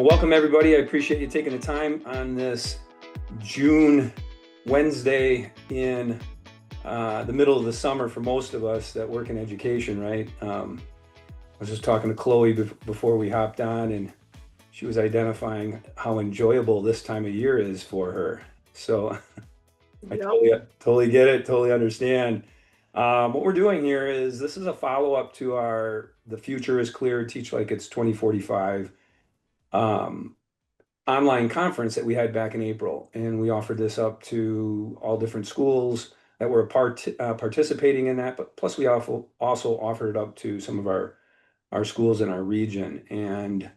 Well, welcome everybody. I appreciate you taking the time on this June Wednesday in the middle of the summer for most of us that work in education, right? I was just talking to Chloe before we hopped on, and she was identifying how enjoyable this time of year is for her. So I totally get it, totally understand. What we're doing here is this is a follow-up to our The Future is Clear, Teach Like It's 2045 um, online conference that we had back in April. And we offered this up to all different schools that were participating in that, but plus we also offered it up to some of our schools in our region. And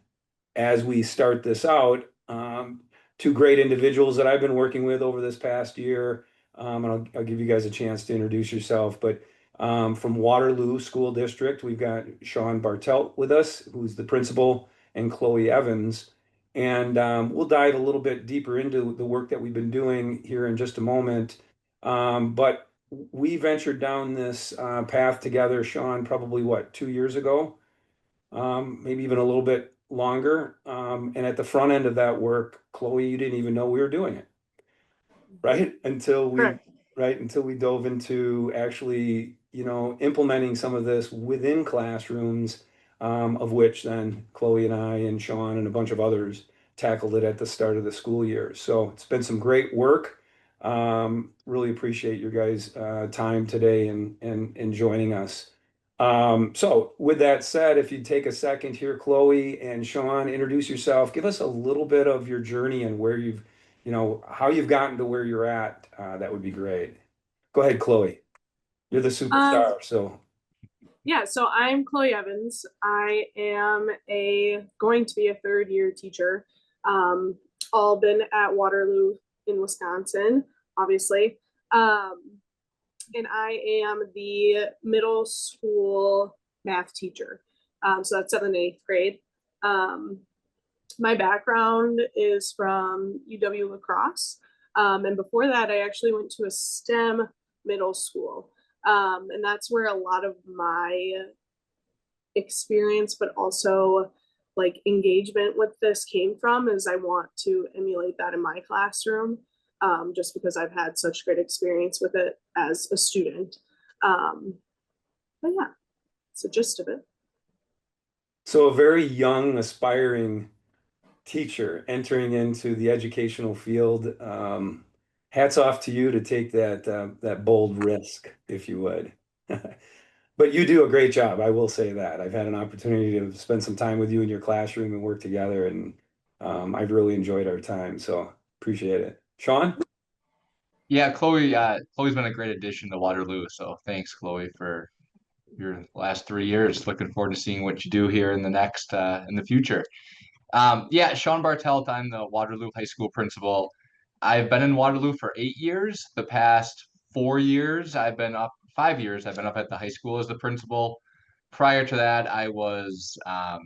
as we start this out, two great individuals that I've been working with over this past year. And I'll give you guys a chance to introduce yourself. But from Waterloo School District, we've got Shawn Bartelt with us, who's the principal, and Chloe Evans. And we'll dive a little bit deeper into the work that we've been doing here in just a moment. But we ventured down this path together, Shawn, probably what, 2 years ago? Maybe even a little bit longer. And at the front end of that work, Chloe, you didn't even know we were doing it, right? Until we dove into actually, implementing some of this within classrooms, of which then Chloe and I and Shawn and a bunch of others tackled it at the start of the school year. So it's been some great work. Really appreciate your guys' time today and joining us. So with that said, if you take a second here, Chloe and Shawn, introduce yourself, give us a little bit of your journey and where how you've gotten to where you're at. That would be great. Go ahead, Chloe. You're the superstar. So I'm Chloe Evans. I am going to be a third year teacher. All been at Waterloo in Wisconsin, obviously. And I am the middle school math teacher. So that's 7th and 8th grade. My background is from UW La Crosse. And before that, I actually went to a STEM middle school. And that's where a lot of my experience, but also like engagement with this came from, is I want to emulate that in my classroom. Just because I've had such great experience with it as a student. But yeah, it's the gist of it. So a very young, aspiring teacher entering into the educational field. Hats off to you to take that bold risk, if you would. But you do a great job, I will say that. I've had an opportunity to spend some time with you in your classroom and work together, and I've really enjoyed our time, so appreciate it. Shawn? Yeah, Chloe's been a great addition to Waterloo. So thanks, Chloe, for your last 3 years. Looking forward to seeing what you do here in the future. Shawn Bartelt, I'm the Waterloo High School principal. I've been in Waterloo for 8 years. The past 4 years, 5 years, I've been up at the high school as the principal. Prior to that, I was, I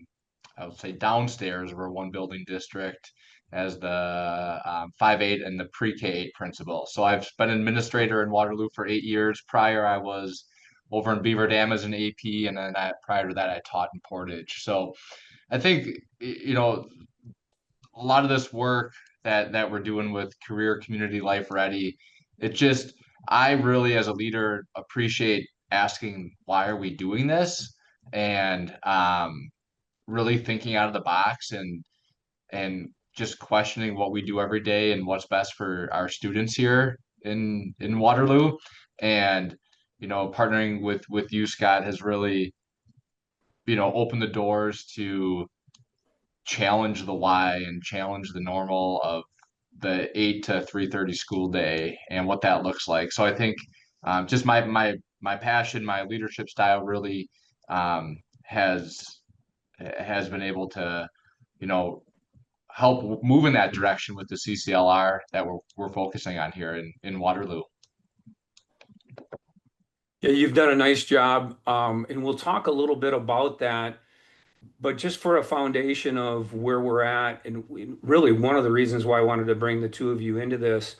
would say, downstairs. We're one building district as the 5-8 and the pre-K 8 principal. So I've been administrator in Waterloo for 8 years. Prior, I was over in Beaver Dam as an AP, and then prior to that, I taught in Portage. So I think, a lot of this work that we're doing with Career Community Life Ready, I really, as a leader, appreciate asking, why are we doing this? And really thinking out of the box and just questioning what we do every day and what's best for our students here in Waterloo. And partnering with you, Scott, has really opened the doors to challenge the why and challenge the normal of the 8 to 3:30 school day and what that looks like. So I think just my passion, my leadership style really has been able to help move in that direction with the CCLR that we're focusing on here in Waterloo. Yeah, you've done a nice job, and we'll talk a little bit about that. But just for a foundation of where we're at, and really one of the reasons why I wanted to bring the two of you into this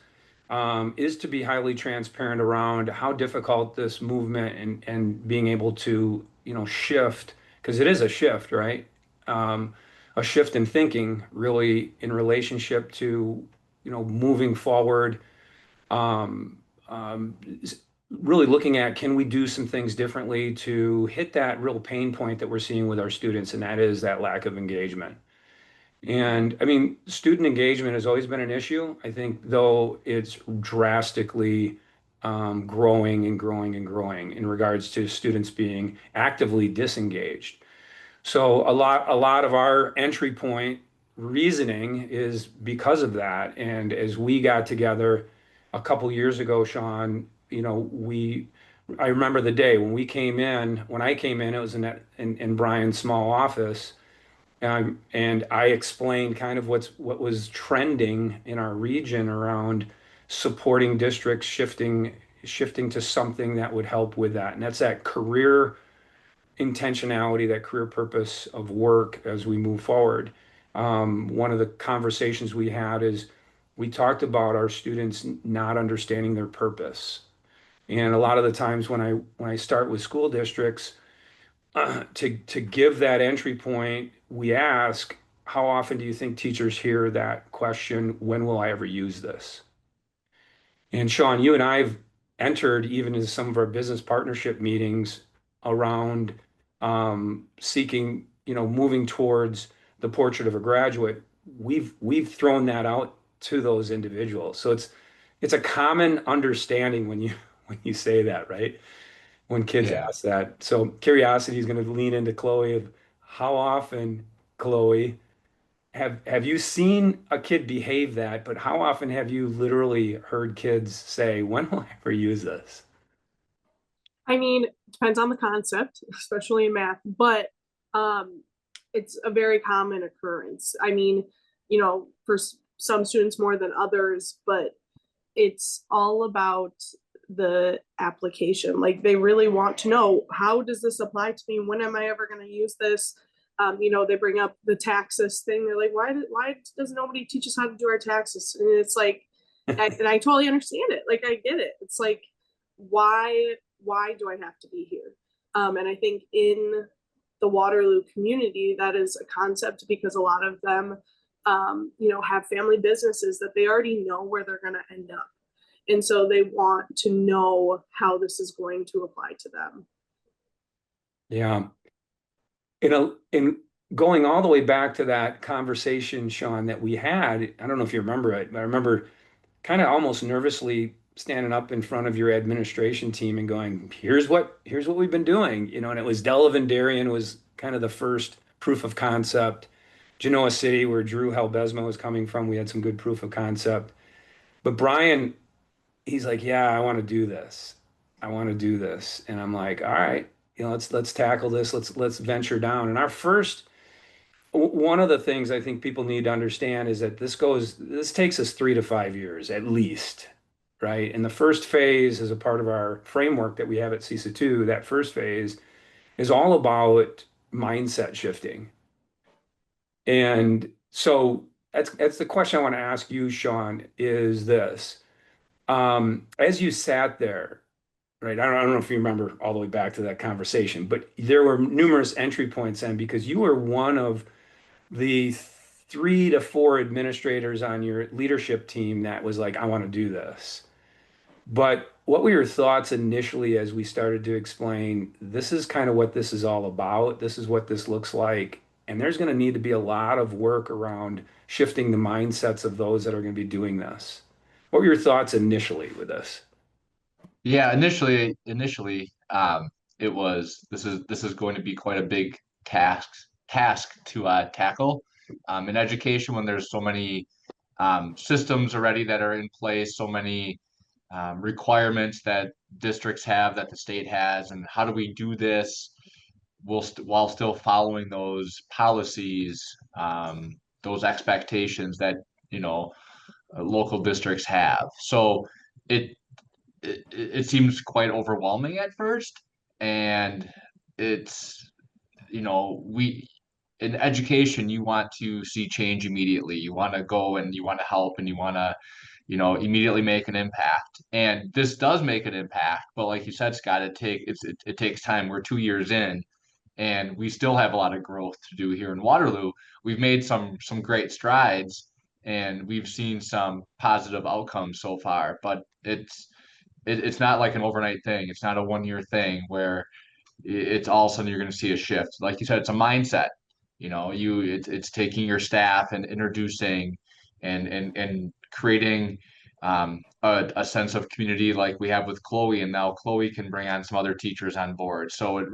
is to be highly transparent around how difficult this movement and being able to, shift, because it is a shift, right? A a shift in thinking really in relationship to, moving forward, um, um, really looking at can we do some things differently to hit that real pain point that we're seeing with our students, and that is that lack of engagement. And I mean, student engagement has always been an issue. I think, though, it's drastically growing and growing and growing in regards to students being actively disengaged. So a lot of our entry point reasoning is because of that. And as we got together a couple years ago, Shawn, I remember the day when when I came in, it was in Brian's small office. And I explained kind of what was trending in our region around supporting districts shifting to something that would help with that. And that's that career intentionality, that career purpose of work as we move forward. One of the conversations we had is we talked about our students not understanding their purpose. And a lot of the times when I start with school districts, to give that entry point, we ask, how often do you think teachers hear that question, when will I ever use this? And Shawn, you and I have entered even in some of our business partnership meetings around seeking, moving towards the portrait of a graduate. We've thrown that out to those individuals. So it's a common understanding when you say that, right? When kids Yeah. ask that. So curiosity is going to lean into Chloe of how often, Chloe, have you seen a kid behave that, but how often have you literally heard kids say, when will I ever use this? I mean, it depends on the concept, especially in math, but um, it's a very common occurrence. I mean, for some students more than others, but it's all about the application. Like they really want to know, how does this apply to me? When am I ever going to use this? They bring up the taxes thing. They're like, why does nobody teach us how to do our taxes? And it's like, and I totally understand it. Like I get it. It's like, why do I have to be here? And I think in the Waterloo community, that is a concept because a lot of them, have family businesses that they already know where they're going to end up. And so they want to know how this is going to apply to them. Yeah. In going all the way back to that conversation, Shawn, that we had, I don't know if you remember it, but I remember kind of almost nervously standing up in front of your administration team and going, here's what we've been doing, and it was Delavan Darien was kind of the first proof of concept. Genoa City, where Drew Helbezma was coming from, we had some good proof of concept. But Brian, he's like, yeah, I want to do this. I want to do this. And I'm like, all right, let's tackle this. Let's venture down. And our first one of the things I think people need to understand is that this takes us 3 to 5 years at least, right? And the first phase is a part of our framework that we have at CESA 2. That first phase is all about mindset shifting. And so that's the question I want to ask you, Shawn, is this. As you sat there, right? I don't know if you remember all the way back to that conversation, but there were numerous entry points then because you were one of the 3 to 4 administrators on your leadership team that was like, I want to do this. But what were your thoughts initially as we started to explain this is kind of what this is all about? This is what this looks like. And there's going to need to be a lot of work around shifting the mindsets of those that are going to be doing this. What were your thoughts initially with this? Yeah, initially, it was this is going to be quite a big task to tackle. In education, when there's so many systems already that are in place, so many requirements that districts have, that the state has, and how do we do this while still following those policies, those expectations that you know local districts have. So it it seems quite overwhelming at first, and it's we in education you want to see change immediately. You want to go and you want to help and you want to immediately make an impact, and this does make an impact, but like you said, Scott, it takes time. We're 2 years in, and we still have a lot of growth to do here in Waterloo. We've made some great strides, and we've seen some positive outcomes so far, but it's not like an overnight thing. It's not a 1 year thing where it's all of a sudden you're going to see a shift. Like you said, it's a mindset. It's taking your staff and introducing and creating a sense of community like we have with Chloe, and now Chloe can bring on some other teachers on board. So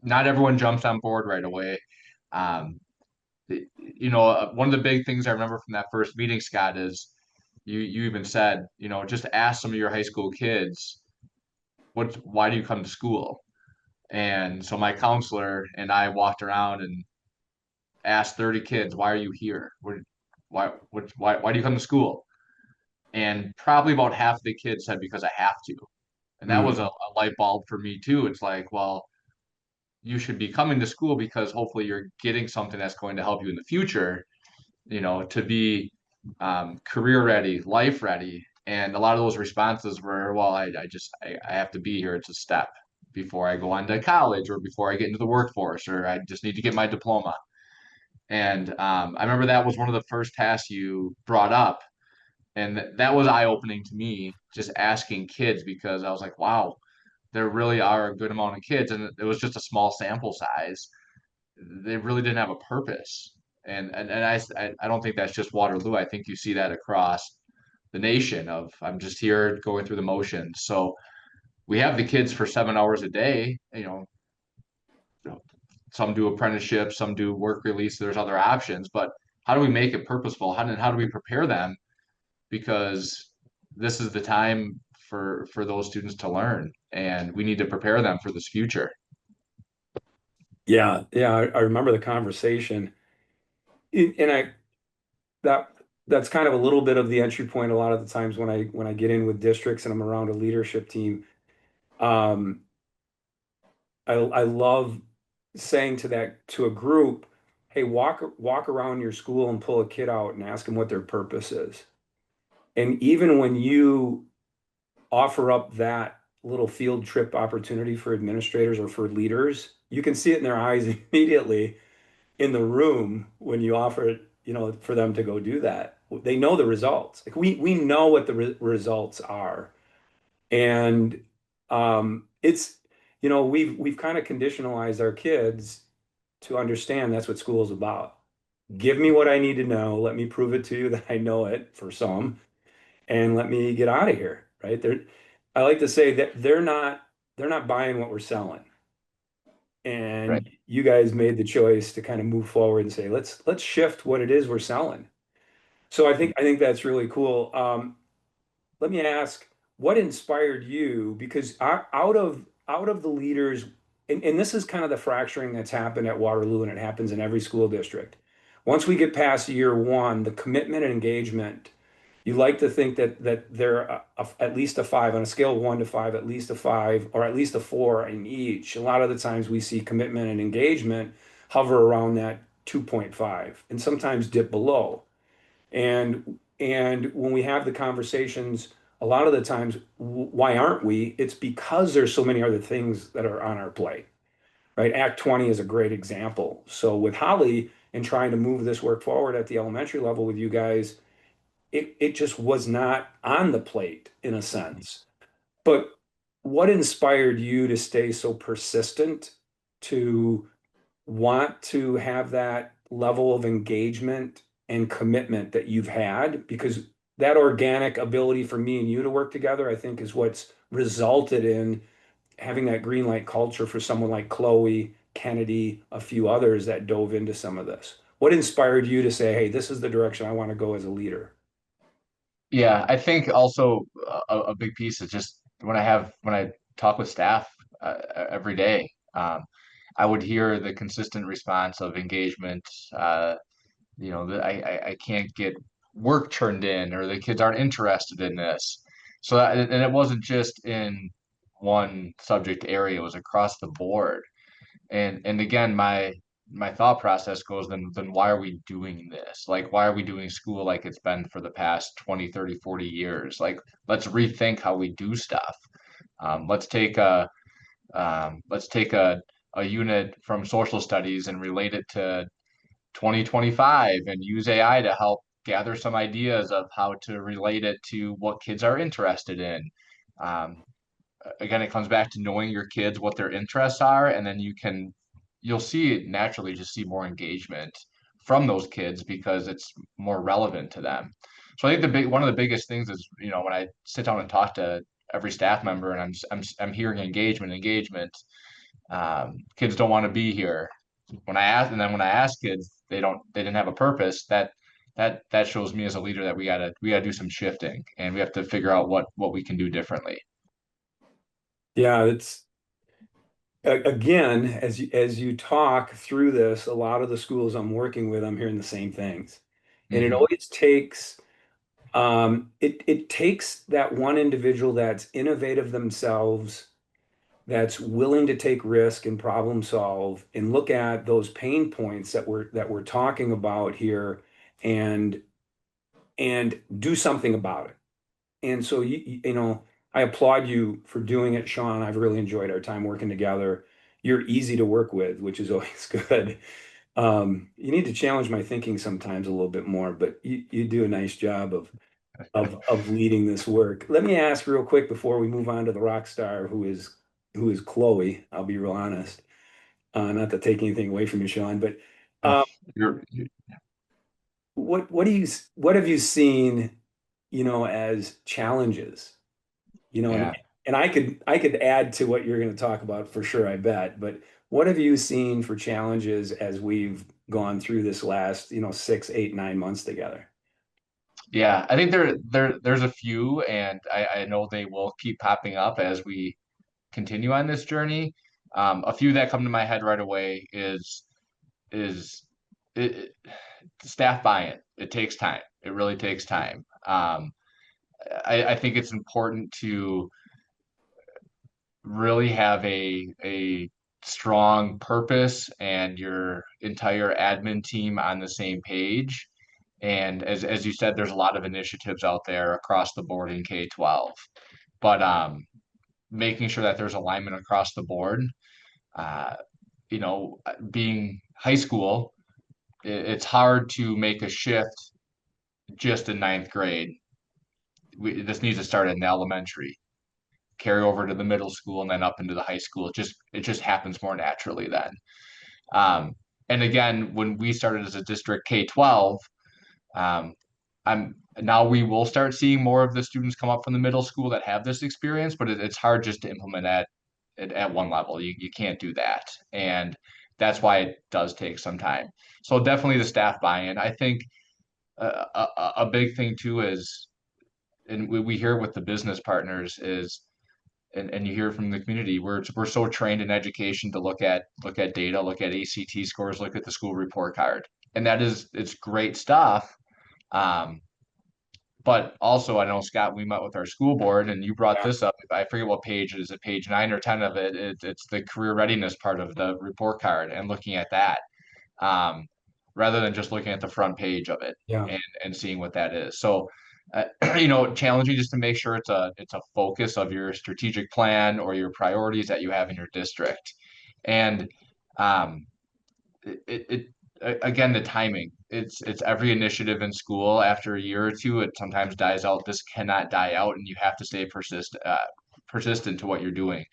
not everyone jumps on board right away. Um, One of the big things I remember from that first meeting, Scott, is you even said, just ask some of your high school kids, why do you come to school? And so my counselor and I walked around and asked 30 kids, why are you here? Why do you come to school? And probably about half of the kids said, because I have to. And that was Mm. a light bulb for me too. It's like, well, you should be coming to school because hopefully you're getting something that's going to help you in the future, to be career ready, life ready. And a lot of those responses were, well, I have to be here. It's a step before I go on to college or before I get into the workforce, or I just need to get my diploma. And I remember that was one of the first tasks you brought up. And that was eye opening to me, just asking kids, because I was like, wow, there really are a good amount of kids. And it was just a small sample size. They really didn't have a purpose. And I don't think that's just Waterloo. I think you see that across the nation of I'm just here going through the motions. So we have the kids for 7 hours a day. Some do apprenticeships, some do work release. There's other options, but how do we make it purposeful? How do we prepare them? Because this is the time for those students to learn, and we need to prepare them for this future. Yeah, yeah, I remember the conversation. And that that's kind of a little bit of the entry point a lot of the times when I get in with districts and I'm around a leadership team. Um, I love saying to a group, hey, walk around your school and pull a kid out and ask them what their purpose is. And even when you offer up that little field trip opportunity for administrators or for leaders, you can see it in their eyes immediately in the room when you offer it, for them to go do that. They know the results. Like we know what the results are. And it's, we've kind of conditionalized our kids to understand that's what school is about. Give me what I need to know. Let me prove it to you that I know it for some, and let me get out of here. Right? I like to say that they're not buying what we're selling. Right. And you guys made the choice to kind of move forward and say, let's shift what it is we're selling. So I think that's really cool. Let me ask, what inspired you? Because out of the leaders, and this is kind of the fracturing that's happened at Waterloo, and it happens in every school district. Once we get past year one, the commitment and engagement, you like to think that they're at least a five on a scale of 1 to 5, at least a 5 or at least a 4 in each. A lot of the times we see commitment and engagement hover around that 2.5 and sometimes dip below. And when we have the conversations, a lot of the times, why aren't we? It's because there's so many other things that are on our plate, right? Act 20 is a great example. So with Holly and trying to move this work forward at the elementary level with you guys, it just was not on the plate in a sense. But what inspired you to stay so persistent to want to have that level of engagement and commitment that you've had? Because that organic ability for me and you to work together, I think, is what's resulted in having that green light culture for someone like Chloe, Kennedy, a few others that dove into some of this. What inspired you to say, hey, this is the direction I want to go as a leader? Yeah, I think also a big piece is just when I talk with staff every day, I would hear the consistent response of engagement. That I can't get work turned in, or the kids aren't interested in this. And it wasn't just in one subject area; it was across the board. And again, my thought process goes, then why are we doing this? Like, why are we doing school like it's been for the past 20, 30, 40 years? Like, let's rethink how we do stuff. Let's take a a unit from social studies and relate it to 2025 and use AI to help gather some ideas of how to relate it to what kids are interested in. Um, Again, it comes back to knowing your kids, what their interests are, and then you'll see it naturally just see more engagement from those kids because it's more relevant to them. So I think one of the biggest things is, when I sit down and talk to every staff member and I'm hearing engagement. Kids don't want to be here. And then when I ask kids, they didn't have a purpose. That shows me as a leader that we gotta do some shifting and we have to figure out what we can do differently. Yeah, it's again, as you talk through this, a lot of the schools I'm working with, I'm hearing the same things. And it Hmm. always takes it takes that one individual that's innovative themselves, that's willing to take risk and problem solve and look at those pain points that we're talking about here and do something about it. And so I applaud you for doing it, Shawn. I've really enjoyed our time working together. You're easy to work with, which is always good. You need to challenge my thinking sometimes a little bit more, but you do a nice job of leading this work. Let me ask real quick before we move on to the rock star who is Chloe. I'll be real honest. Not to take anything away from you, Shawn, but Oh, um, you're, what have you seen, as challenges? And yeah. I could add to what you're going to talk about for sure, I bet. But what have you seen for challenges as we've gone through this last, 6, 8, 9 months together? Yeah, I think there's a few, and I know they will keep popping up as we continue on this journey. A few that come to my head right away is it, staff buy-in. It takes time. It really takes time. I think it's important to really have a strong purpose and your entire admin team on the same page. And as you said, there's a lot of initiatives out there across the board in K-12, but making sure that there's alignment across the board. Uh, Being high school, it's hard to make a shift just in ninth grade. This needs to start in the elementary, carry over to the middle school, and then up into the high school. It just happens more naturally then. Um, and again, when we started as a district K-12, um, I'm now we will start seeing more of the students come up from the middle school that have this experience, but it's hard just to implement at one level. You can't do that, and that's why it does take some time. So definitely the staff buy-in. I think a big thing too is, and we hear it with the business partners is, and you hear from the community, we're so trained in education to look at data, look at ACT scores, look at the school report card, and it's great stuff. Um, but also, I know, Scott, we met with our school board and you brought Yeah, this up. I forget what page it is, it page 9 or 10 of it. It's the career readiness part of the report card and looking at that, um, rather than just looking at the front page of it yeah, and seeing what that is. So, challenging just to make sure it's a focus of your strategic plan or your priorities that you have in your district. And um, again, the timing, it's every initiative in school after a year or two it sometimes dies out. This cannot die out and you have to stay persistent to what you're doing.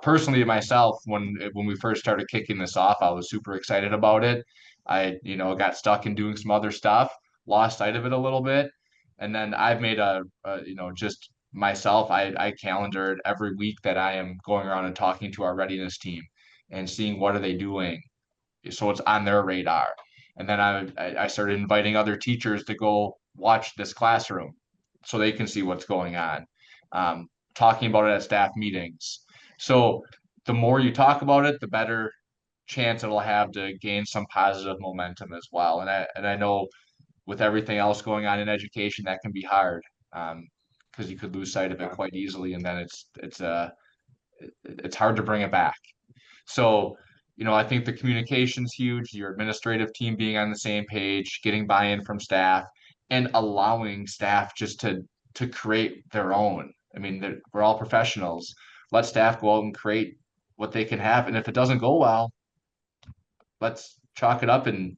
Personally, myself, when we first started kicking this off, I was super excited about it. I got stuck in doing some other stuff, lost sight of it a little bit, and then I've made just myself, I calendared every week that I am going around and talking to our readiness team and seeing what are they doing, so it's on their radar. And then I started inviting other teachers to go watch this classroom so they can see what's going on. Talking about it at staff meetings. So the more you talk about it, the better chance it'll have to gain some positive momentum as well. And I know with everything else going on in education, that can be hard, because you could lose sight of it yeah, quite easily, and then it's hard to bring it back. So, I think the communication's huge, your administrative team being on the same page, getting buy-in from staff, and allowing staff just to create their own. I mean, we're all professionals. Let staff go out and create what they can have. And if it doesn't go well, let's chalk it up and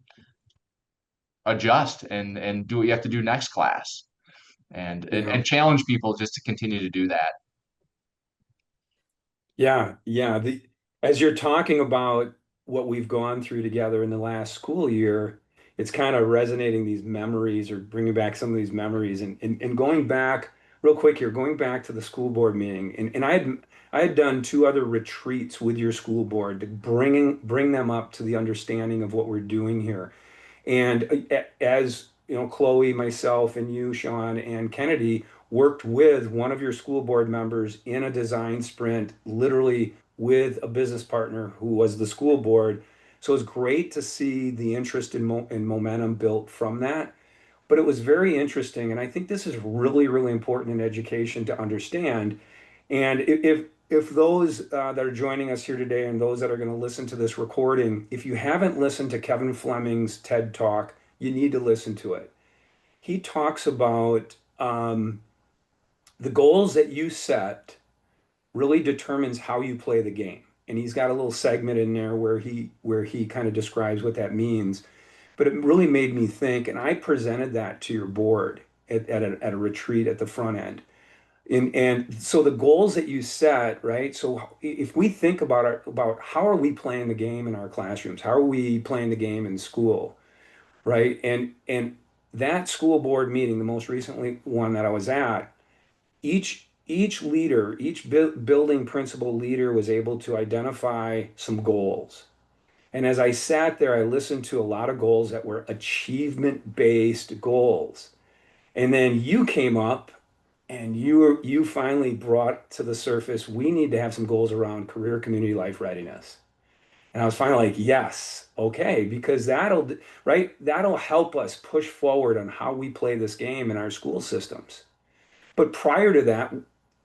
adjust and do what you have to do next class Yeah. and challenge people just to continue to do that. Yeah, yeah. As you're talking about what we've gone through together in the last school year, it's kind of resonating these memories or bringing back some of these memories and going back real quick here, going back to the school board meeting. And I had done two other retreats with your school board to bring them up to the understanding of what we're doing here. And as you know, Chloe, myself, and you, Shawn, and Kennedy worked with one of your school board members in a design sprint, literally with a business partner who was the school board. So it was great to see the interest and momentum built from that. But it was very interesting, and I think this is really, really important in education to understand. And if those that are joining us here today and those that are going to listen to this recording, if you haven't listened to Kevin Fleming's TED Talk, you need to listen to it. He talks about the goals that you set really determines how you play the game. And he's got a little segment in there where he kind of describes what that means. But it really made me think, and I presented that to your board at a retreat at the front end. And so the goals that you set, right? So if we think about how are we playing the game in our classrooms? How are we playing the game in school, right? And that school board meeting, the most recently one that I was at, each leader, each building principal leader was able to identify some goals. And as I sat there, I listened to a lot of goals that were achievement-based goals. And then you came up and you finally brought to the surface, we need to have some goals around career community life readiness. And I was finally like, yes, okay, because that'll help us push forward on how we play this game in our school systems. But prior to that,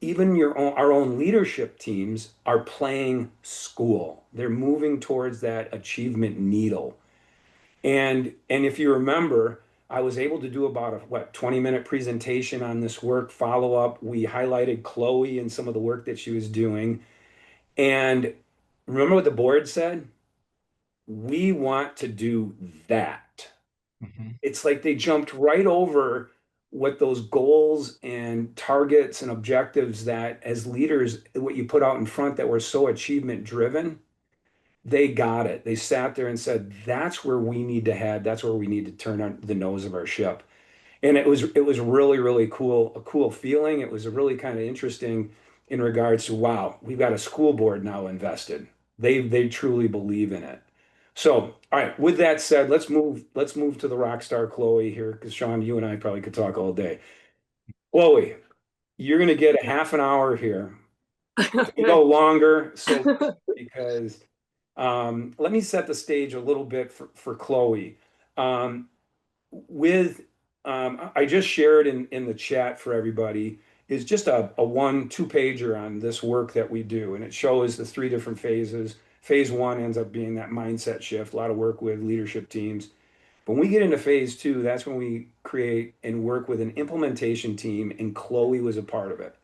even our own leadership teams are playing school. They're moving towards that achievement needle. And if you remember, I was able to do about a 20-minute presentation on this work, follow up. We highlighted Chloe and some of the work that she was doing. And remember what the board said? We want to do that. Mhm. It's like they jumped right over what those goals and targets and objectives that as leaders, what you put out in front that were so achievement driven, they got it. They sat there and said, that's where we need to head. That's where we need to turn on the nose of our ship. And it was really, really cool, a cool feeling. It was really kind of interesting in regards to, wow, we've got a school board now invested. They truly believe in it. So, all right, with that said, let's move to the rock star Chloe here, because Shawn, you and I probably could talk all day. Chloe, you're gonna get a half an hour here. It can go longer, so because let me set the stage a little bit for Chloe. Um, with I just shared in the chat for everybody is just a 1-2 pager on this work that we do, and it shows the three different phases. Phase one ends up being that mindset shift, a lot of work with leadership teams. But when we get into phase two, that's when we create and work with an implementation team, and Chloe was a part of it.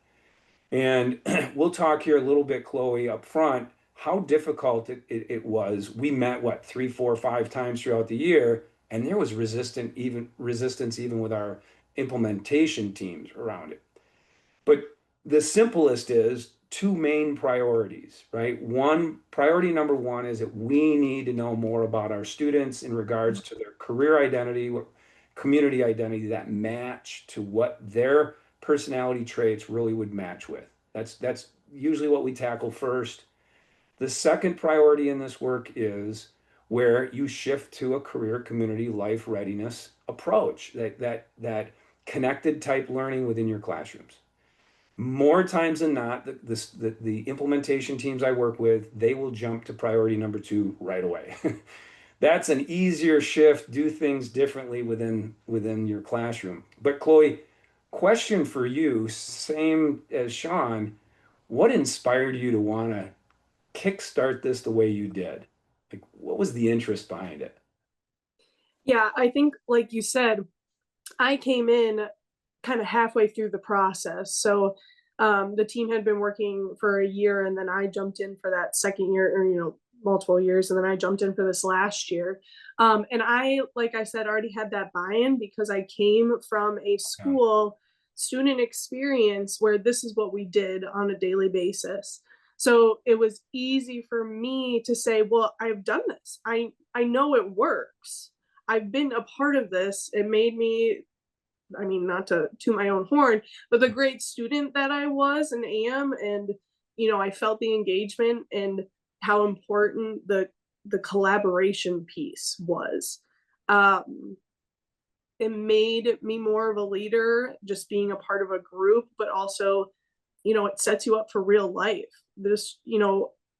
And we'll talk here a little bit, Chloe, up front, how difficult it was. We met, what, 3, 4, 5 times throughout the year, and there was resistance even with our implementation teams around it. But the simplest is two main priorities, right? Priority number one is that we need to know more about our students in regards to their career identity, what community identity that match to what their personality traits really would match with. That's usually what we tackle first. The second priority in this work is where you shift to a career community life readiness approach, that connected type learning within your classrooms. More times than not, the implementation teams I work with, they will jump to priority number two right away. That's an easier shift, do things differently within your classroom. But Chloe, question for you, same as Shawn, what inspired you to want to kickstart this the way you did? Like, what was the interest behind it? Yeah, I think, like you said, I came in kind of halfway through the process. So The team had been working for a year, and then I jumped in for that second year, or multiple years, and then I jumped in for this last year. And I, like I said, already had that buy-in because I came from a school student experience where this is what we did on a daily basis. So it was easy for me to say, well, I've done this. I know it works. I've been a part of this. It made me, I mean, not to my own horn, but the great student that I was and am. And, I felt the engagement and how important the collaboration piece was. It made me more of a leader, just being a part of a group, but also, it sets you up for real life. This,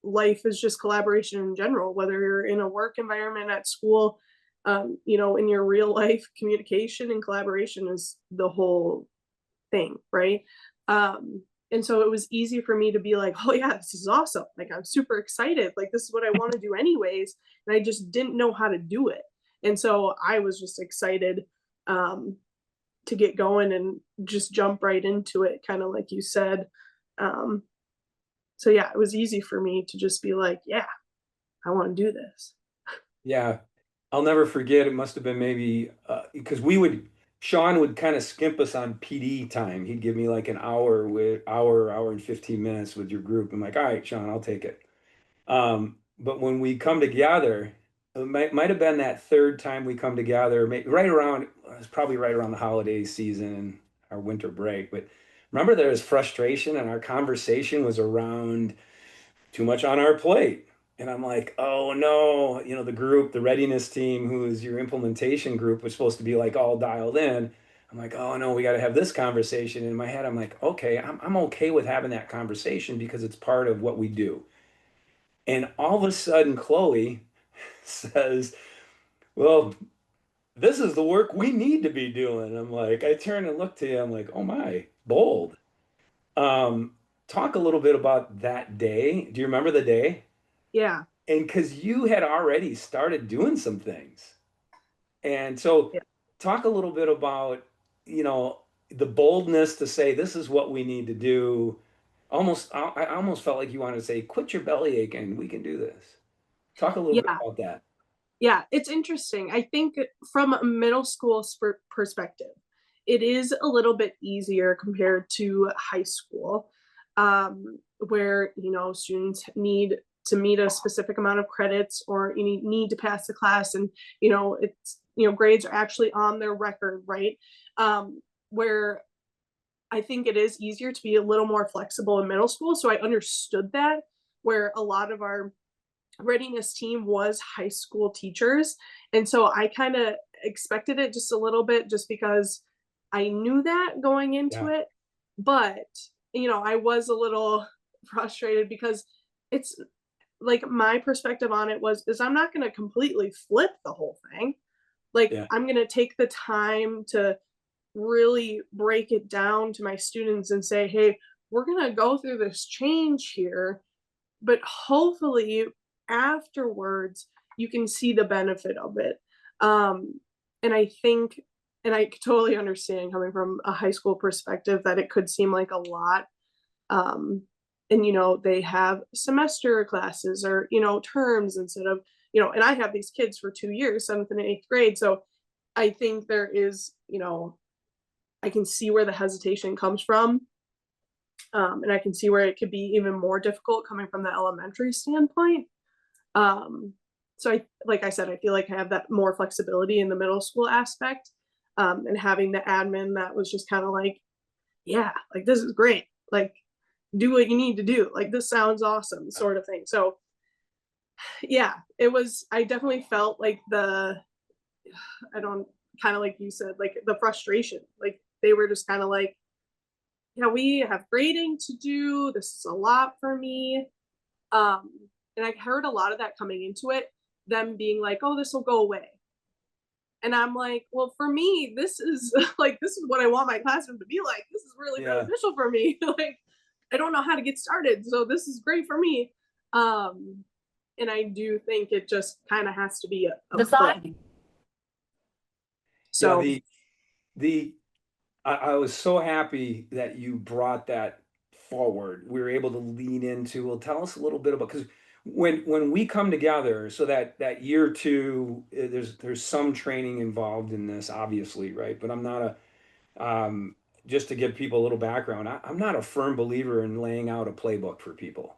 life is just collaboration in general, whether you're in a work environment at school, in your real life, communication and collaboration is the whole thing, right? And so it was easy for me to be like, oh yeah, this is awesome. Like, I'm super excited. Like, this is what I want to do anyways. And I just didn't know how to do it. And so I was just excited to get going and just jump right into it, kind of like you said. So yeah, it was easy for me to just be like, yeah, I want to do this. Yeah. I'll never forget. It must have been maybe because Shawn would kind of skimp us on PD time. He'd give me like an hour and 15 minutes with your group. I'm like, all right, Shawn, I'll take it. But when we come together, it might have been that third time we come together, right around, it was probably right around the holiday season and our winter break. But remember, there was frustration, and our conversation was around too much on our plate. And I'm like, oh no, the group, the readiness team, who is your implementation group, was supposed to be like all dialed in. I'm like, oh no, we got to have this conversation. In my head, I'm like, okay, I'm okay with having that conversation because it's part of what we do. And all of a sudden, Chloe says, well, this is the work we need to be doing. I'm like, I turn and look to you. I'm like, oh my, bold. Um, Talk a little bit about that day. Do you remember the day? Yeah. And because you had already started doing some things. And so Yeah. talk a little bit about, the boldness to say, this is what we need to do. I almost felt like you wanted to say, quit your belly aching. We can do this. Talk a little bit Yeah. about that. Yeah, it's interesting. I think from a middle school perspective, it is a little bit easier compared to high school, where students need to meet a specific amount of credits, or you need to pass the class, and it's grades are actually on their record, right? Where I think it is easier to be a little more flexible in middle school. So I understood that, where a lot of our readiness team was high school teachers. And so I kind of expected it just a little bit, just because I knew that going into Yeah. it. But, I was a little frustrated because it's like, my perspective on it is I'm not going to completely flip the whole thing. Like, Yeah. I'm going to take the time to really break it down to my students and say, hey, we're going to go through this change here, but hopefully afterwards you can see the benefit of it. And I think, and I totally understand, coming from a high school perspective, that it could seem like a lot. And they have semester classes, or terms, instead of and I have these kids for 2 years, 7th and 8th grade. So I think there is, I can see where the hesitation comes from. And I can see where it could be even more difficult coming from the elementary standpoint. So like I said, I feel like I have that more flexibility in the middle school aspect, and having the admin that was just kind of like, yeah, like, this is great. Like, do what you need to do. Like, this sounds awesome, sort of thing. So yeah, I definitely felt like kind of like you said, like, the frustration, like, they were just kind of like, yeah, we have grading to do. This is a lot for me. And I heard a lot of that coming into it, them being like, oh, this will go away. And I'm like, well, for me, this is like, this is what I want my classroom to be like. This is really beneficial for me. Like, I don't know how to get started, so this is great for me. And I do think it just kind of has to be a flip. So Yeah, I was so happy that you brought that forward. We were able to lean into, well, tell us a little bit about, because when we come together, so that year two, there's some training involved in this, obviously, right? But I'm not just to give people a little background, I'm not a firm believer in laying out a playbook for people.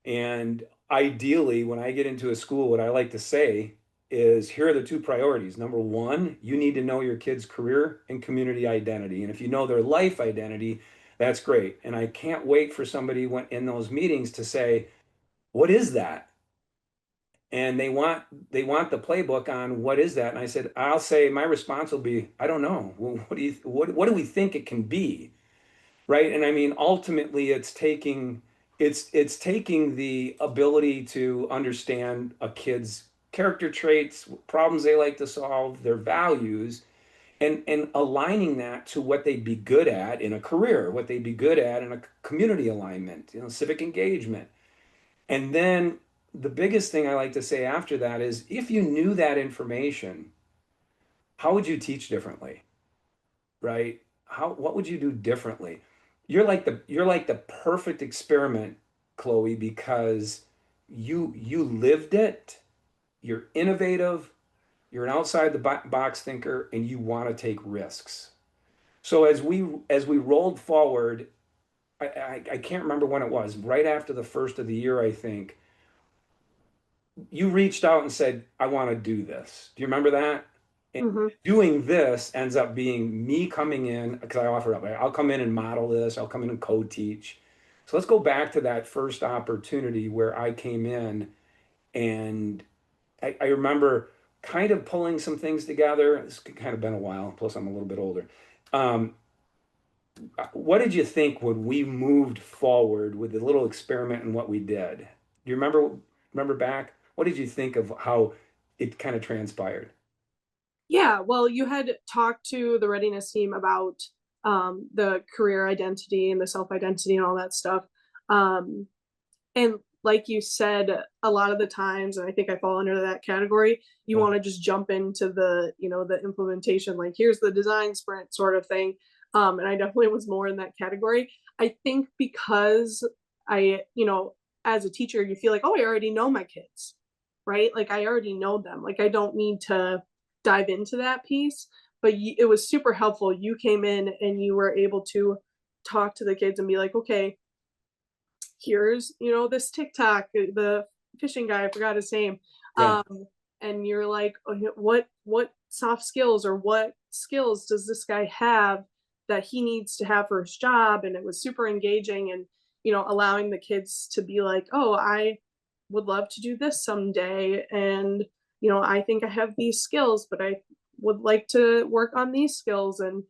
And ideally, when I get into a school, what I like to say is here are the two priorities. Number one, you need to know your kid's career and community identity. And if you know their life identity, that's great. And I can't wait for somebody in those meetings to say, what is that? And they want the playbook on what is that. And I said, I'll say my response will be, I don't know. Well, what do we think it can be? Right. And I mean, ultimately, it's taking the ability to understand a kid's character traits, problems they like to solve, their values, and aligning that to what they'd be good at in a career, what they'd be good at in a community alignment, civic engagement. And then the biggest thing I like to say after that is if you knew that information, how would you teach differently? Right? What would you do differently? You're like the perfect experiment, Chloe, because you lived it, you're innovative, you're an outside the box thinker, and you want to take risks. So as we rolled forward, I can't remember when it was, right after the first of the year, I think, you reached out and said, I want to do this. Do you remember that? And Hmm. doing this ends up being me coming in because I offer up, I'll come in and model this, I'll come in and co-teach. So let's go back to that first opportunity where I came in and I remember kind of pulling some things together. It's kind of been a while, plus I'm a little bit older. Um, what did you think when we moved forward with the little experiment and what we did? Do you remember back? What did you think of how it kind of transpired? Yeah, well, you had talked to the readiness team about the career identity and the self identity and all that stuff. Um, and like you said, a lot of the times, and I think I fall under that category, you Yeah. want to just jump into the implementation, like here's the design sprint sort of thing. And I definitely was more in that category. I think because as a teacher, you feel like, oh, I already know my kids, right? Like I already know them. Like I don't need to dive into that piece. But it was super helpful. You came in and you were able to talk to the kids and be like, okay, here's this TikTok, the fishing guy, I forgot his name. Yeah. And you're like, oh, what soft skills or what skills does this guy have that he needs to have for his job? And it was super engaging and allowing the kids to be like, oh, I would love to do this someday, and I think I have these skills, but I would like to work on these skills. And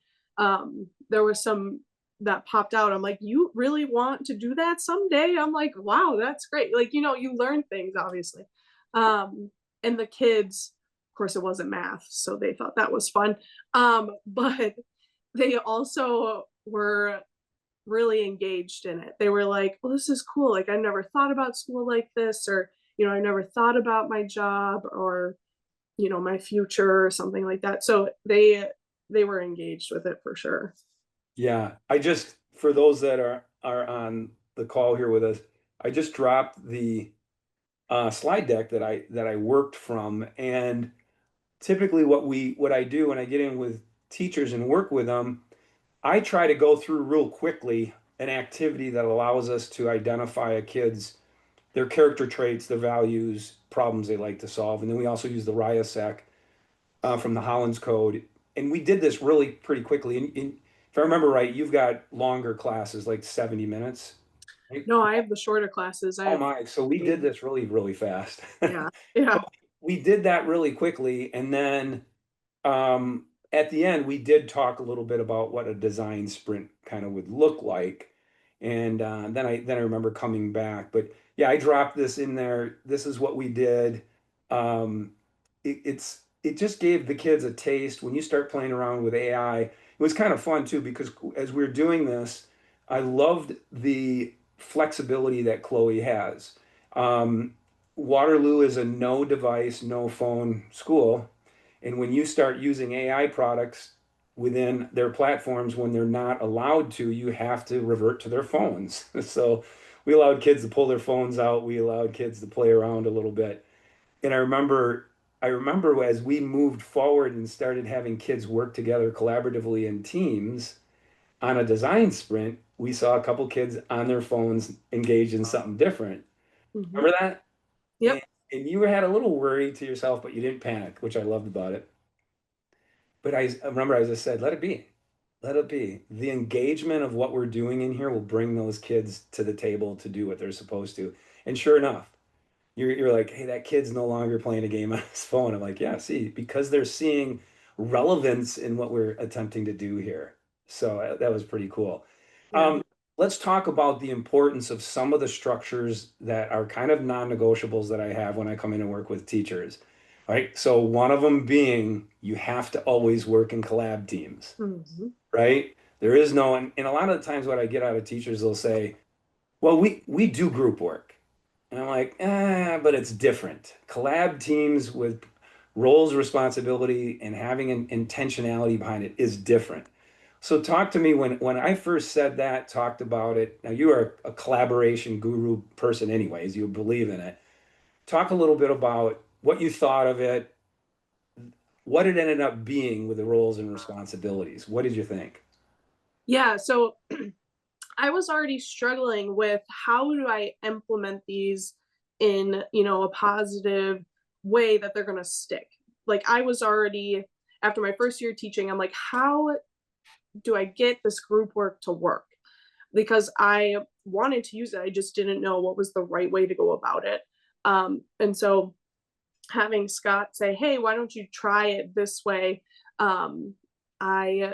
there was some that popped out. I'm like, you really want to do that someday? I'm like, wow, that's great. Like, you learn things, obviously. And the kids, of course, it wasn't math, so they thought that was fun. But they also were really engaged in it. They were like, well, this is cool. Like, I never thought about school like this, or, I never thought about my job or, my future or something like that. So they were engaged with it for sure. Yeah. For those that are on the call here with us, I just dropped the slide deck that I worked from. And typically what I do when I get in with teachers and work with them, I try to go through real quickly an activity that allows us to identify a kid's their character traits, their values, problems they like to solve. And then we also use the RIASEC from the Hollands Code. And we did this really pretty quickly. And if I remember right, you've got longer classes, like 70 minutes, right? No, I have the shorter classes. I Oh have my. So we 8. did this really, really fast. Yeah. Yeah. We did that really quickly. And then at the end, we did talk a little bit about what a design sprint kind of would look like. And then I remember coming back. But yeah, I dropped this in there. This is what we did. Um, it just gave the kids a taste. When you start playing around with AI, it was kind of fun too, because as we are doing this, I loved the flexibility that Chloe has. Um, Waterloo is a no device, no phone school. And when you start using AI products, within their platforms, when they're not allowed to, you have to revert to their phones. So we allowed kids to pull their phones out. We allowed kids to play around a little bit. And I remember as we moved forward and started having kids work together collaboratively in teams on a design sprint, we saw a couple kids on their phones engaged in something different. Mhm. Remember that? And, Yep. and you had a little worry to yourself, but you didn't panic, which I loved about it. But I remember I just said, let it be. Let it be. The engagement of what we're doing in here will bring those kids to the table to do what they're supposed to. And sure enough, you're like, hey, that kid's no longer playing a game on his phone. I'm like, yeah, see, because they're seeing relevance in what we're attempting to do here. So that was pretty cool. Yeah. Let's talk about the importance of some of the structures that are kind of non-negotiables that I have when I come in and work with teachers. Right. So one of them being you have to always work in collab teams, Mhm. right? There is no, and a lot of the times what I get out of teachers, they'll say, well, we do group work. And I'm like, but it's different. Collab teams with roles, responsibility, and having an intentionality behind it is different. So talk to me when I first said that, talked about it. Now you are a collaboration guru person anyways, you believe in it. Talk a little bit about what you thought of it, what it ended up being with the roles and responsibilities. What did you think? Yeah. So I was already struggling with how do I implement these in, a positive way that they're going to stick. Like I was already after my first year teaching, I'm like, how do I get this group work to work? Because I wanted to use it. I just didn't know what was the right way to go about it. And so having Scott say, "Hey, why don't you try it this way?" I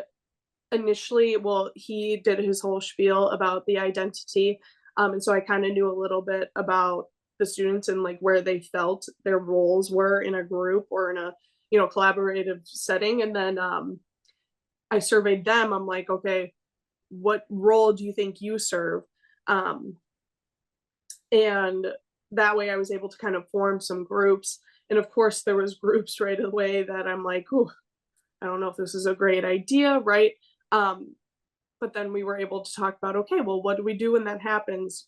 initially, well, he did his whole spiel about the identity. And so I kind of knew a little bit about the students and like where they felt their roles were in a group or in a, collaborative setting. And then I surveyed them. I'm like, okay, what role do you think you serve? Um, and that way I was able to kind of form some groups. And of course, there was groups right away that I'm like, oh, I don't know if this is a great idea, right? Um, but then we were able to talk about, okay, well, what do we do when that happens?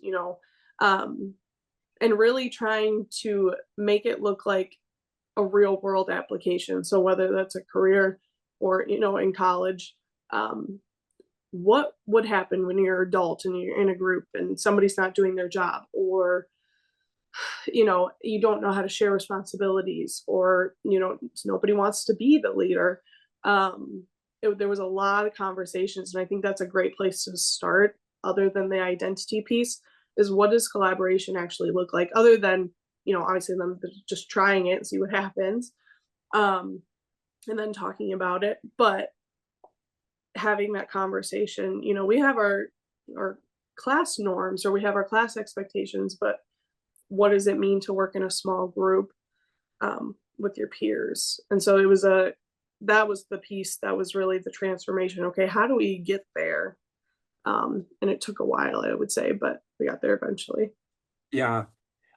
Um, and really trying to make it look like a real world application. So whether that's a career or, in college, um, what would happen when you're an adult and you're in a group and somebody's not doing their job, or you don't know how to share responsibilities, or nobody wants to be the leader. There was a lot of conversations, and I think that's a great place to start. Other than the identity piece, is what does collaboration actually look like, other than obviously them just trying it and see what happens, um, and then talking about it, but having that conversation. We have our class norms, or we have our class expectations, but what does it mean to work in a small group, with your peers? And so that was the piece that was really the transformation. Okay, how do we get there? And it took a while, I would say, but we got there eventually. Yeah,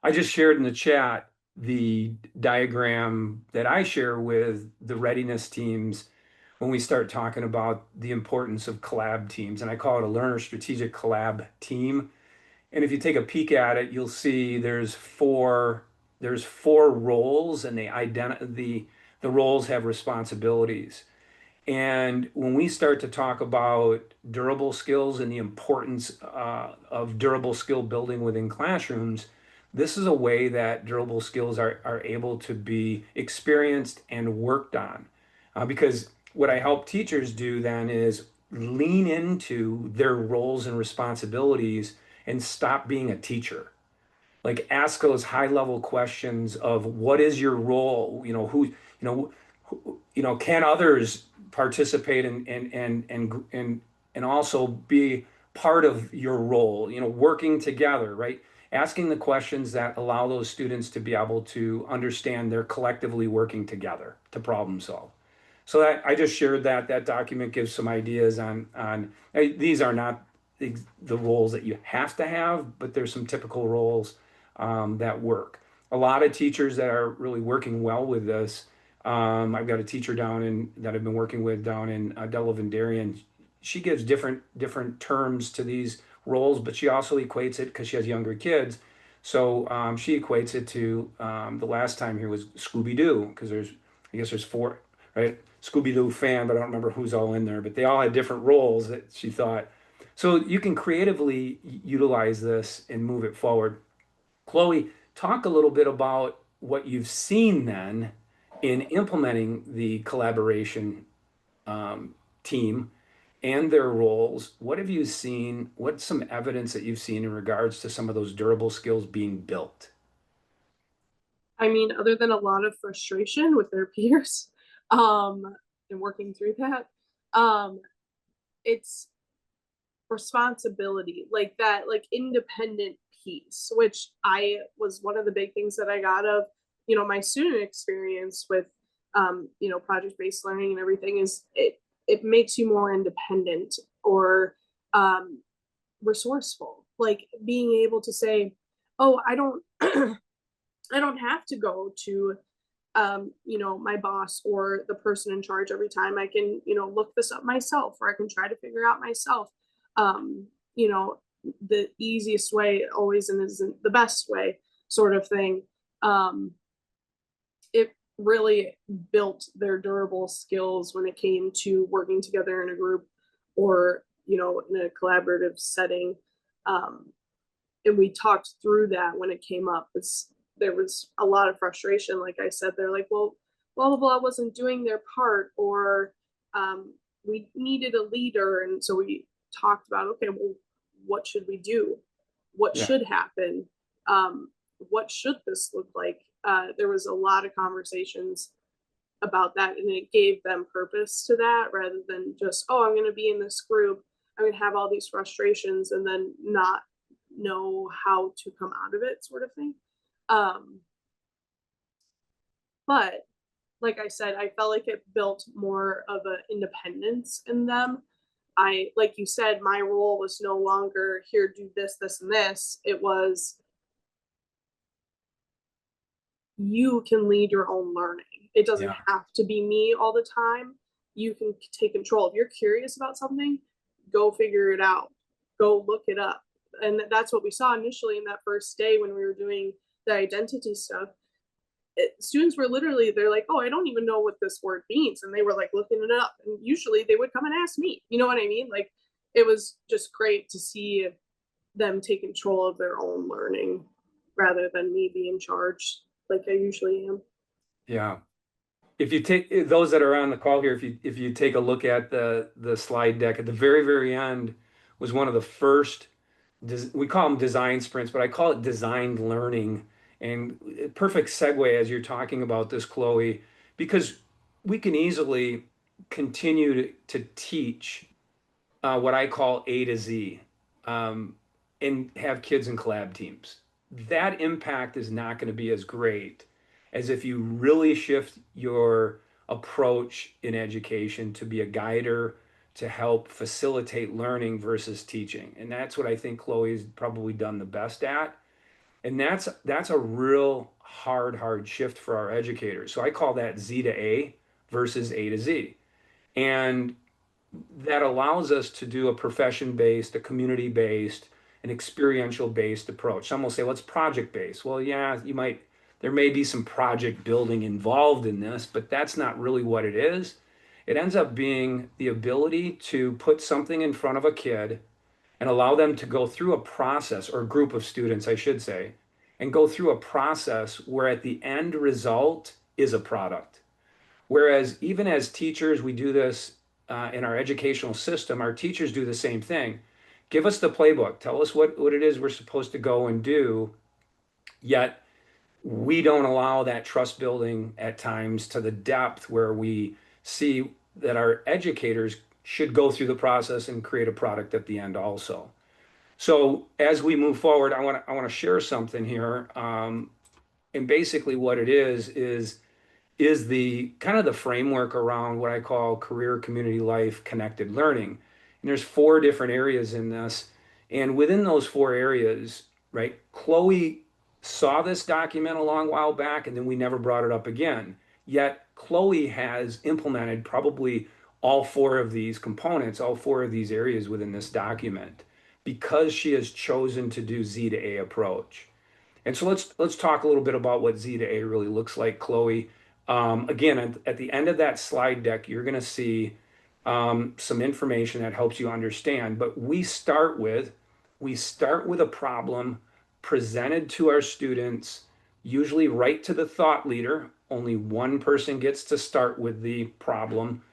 I just shared in the chat the diagram that I share with the readiness teams when we start talking about the importance of collab teams. And I call it a learner strategic collab team. And if you take a peek at it, you'll see there's four roles, and the roles have responsibilities. And when we start to talk about durable skills and the importance of durable skill building within classrooms, this is a way that durable skills are able to be experienced and worked on. Because what I help teachers do then is lean into their roles and responsibilities and stop being a teacher. Like ask those high level questions of what is your role? Can others participate and also be part of your role, working together, right? Asking the questions that allow those students to be able to understand they're collectively working together to problem solve. So that I just shared that document gives some ideas on these are not the roles that you have to have, but there's some typical roles that work. A lot of teachers that are really working well with this I've got a teacher that I've been working with down in Delavan Darien. She gives different terms to these roles, but she also equates it because she has younger kids. So she equates it to the last time here was Scooby Doo because I guess there's four, right? Scooby Doo fan, but I don't remember who's all in there. But they all had different roles that she thought. So you can creatively utilize this and move it forward. Chloe, talk a little bit about what you've seen then in implementing the collaboration team and their roles. What have you seen? What's some evidence that you've seen in regards to some of those durable skills being built? I mean, other than a lot of frustration with their peers, um, and working through that, it's responsibility, like that, like independent piece, which I was one of the big things that I got of, my student experience with, project-based learning and everything is it makes you more independent or um, resourceful, like being able to say, oh, I don't I don't have to go to my boss or the person in charge every time. I can, look this up myself, or I can try to figure out myself. Um, you know, the easiest way always and isn't the best way, sort of thing. Um, it really built their durable skills when it came to working together in a group or, in a collaborative setting. Um, and we talked through that when it came up. There was a lot of frustration. Like I said, they're like, well, blah blah blah wasn't doing their part, or we needed a leader, and so we talked about, okay, well, what should we do? What Yeah. should happen? What should this look like? There was a lot of conversations about that, and it gave them purpose to that rather than just, oh, I'm going to be in this group, I'm going to have all these frustrations and then not know how to come out of it, sort of thing. um but like I said, I felt like it built more of an independence in them. Like you said, my role was no longer here, do this, this, and this. It was, you can lead your own learning. It doesn't Yeah. have to be me all the time. You can take control. If you're curious about something, go figure it out. Go look it up. And that's what we saw initially in that first day when we were doing the identity stuff. Students were literally, they're like, oh, I don't even know what this word means. And they were like looking it up. And usually they would come and ask me. You know what I mean? Like, it was just great to see them take control of their own learning rather than me be in charge like I usually am. Yeah. If you take those that are on the call here, if you take a look at the slide deck at the very end was one of the first we call them design sprints, but I call it designed learning. And perfect segue as you're talking about this, Chloe, because we can easily continue to teach what I call A to Z, um, and have kids in collab teams. That impact is not going to be as great as if you really shift your approach in education to be a guider to help facilitate learning versus teaching. And that's what I think Chloe's probably done the best at. And that's a real hard shift for our educators. So I call that Z to A versus A to Z. And that allows us to do a profession-based, a community-based, an experiential-based approach. Some will say, well, it's project-based. Well, yeah, there may be some project building involved in this, but that's not really what it is. It ends up being the ability to put something in front of a kid and allow them to go through a process, or a group of students, I should say, and go through a process where at the end result is a product. Whereas even as teachers, we do this in our educational system, our teachers do the same thing. Give us the playbook, tell us what it is we're supposed to go and do, yet we don't allow that trust building at times to the depth where we see that our educators should go through the process and create a product at the end also. So as we move forward, I want to share something here, and basically what it is the kind of the framework around what I call career, community life, connected learning. And there's four different areas in this. And within those four areas, right, Chloe saw this document a long while back, and then we never brought it up again. Yet Chloe has implemented probably all four of these components, all four of these areas within this document, because she has chosen to do Z to A approach. And so let's talk a little bit about what Z to A really looks like, Chloe. Again, at the end of that slide deck, you're going to see some information that helps you understand. But we start with a problem presented to our students, usually right to the thought leader. Only one person gets to start with the problem,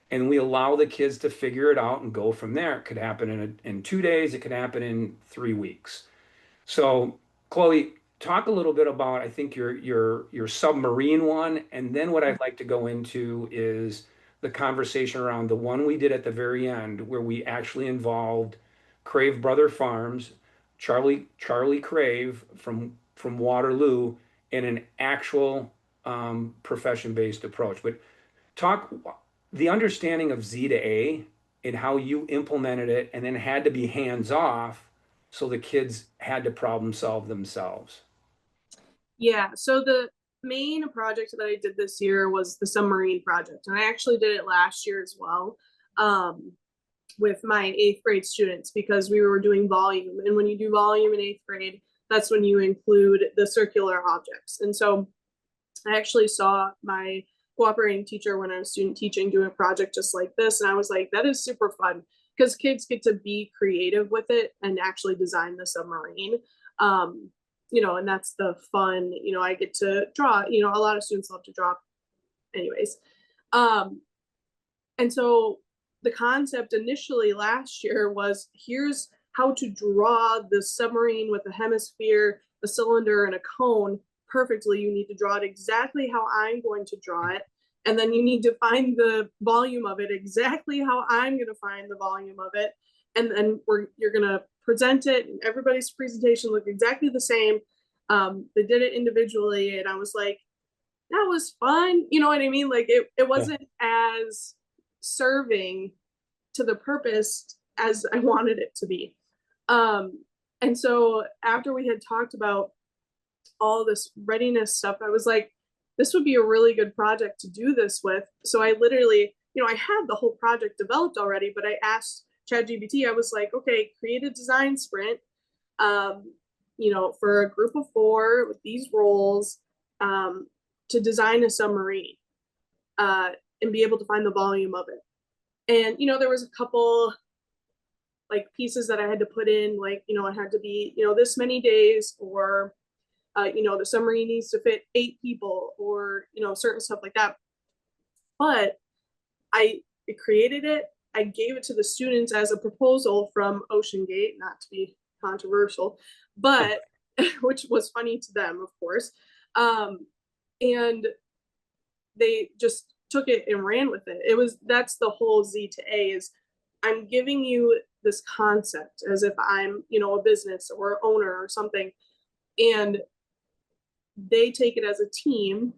and we allow the kids to figure it out and go from there. It could happen in 2 days. It could happen in 3 weeks. So, Chloe, talk a little bit about, I think, your submarine one, and then what I'd like to go into is the conversation around the one we did at the very end, where we actually involved Crave Brother Farms, Charlie Crave from Waterloo, in an actual profession-based approach. But talk the understanding of Z to A and how you implemented it, and then had to be hands off, so the kids had to problem solve themselves. Yeah, so the main project that I did this year was the submarine project, and I actually did it last year as well, with my 8th grade students, because we were doing volume, and when you do volume in 8th grade, that's when you include the circular objects. And so I actually saw my cooperating teacher when I was student teaching doing a project just like this, and I was like, that is super fun, because kids get to be creative with it and actually design the submarine. And that's the fun, I get to draw. A lot of students love to draw anyways. And so the concept initially last year was, here's how to draw the submarine with a hemisphere, a cylinder, and a cone perfectly. You need to draw it exactly how I'm going to draw it. And then you need to find the volume of it exactly how I'm going to find the volume of it. And then you're going to present it, and everybody's presentation looked exactly the same. They did it individually, and I was like, that was fun. You know what I mean? Like it wasn't as serving to the purpose as I wanted it to be. And so after we had talked about all this readiness stuff, I was like, this would be a really good project to do this with. So I literally, I had the whole project developed already, but I asked ChatGPT, I was like, okay, create a design sprint, for a group of 4 with these roles, to design a submarine, and be able to find the volume of it. And, there was a couple like pieces that I had to put in, like, it had to be, this many days, or, the submarine needs to fit 8 people, or, certain stuff like that. But I created it. I gave it to the students as a proposal from OceanGate, not to be controversial, but which was funny to them, of course. And they just took it and ran with it. That's the whole Z to A, is I'm giving you this concept as if I'm, a business or owner or something, and they take it as a team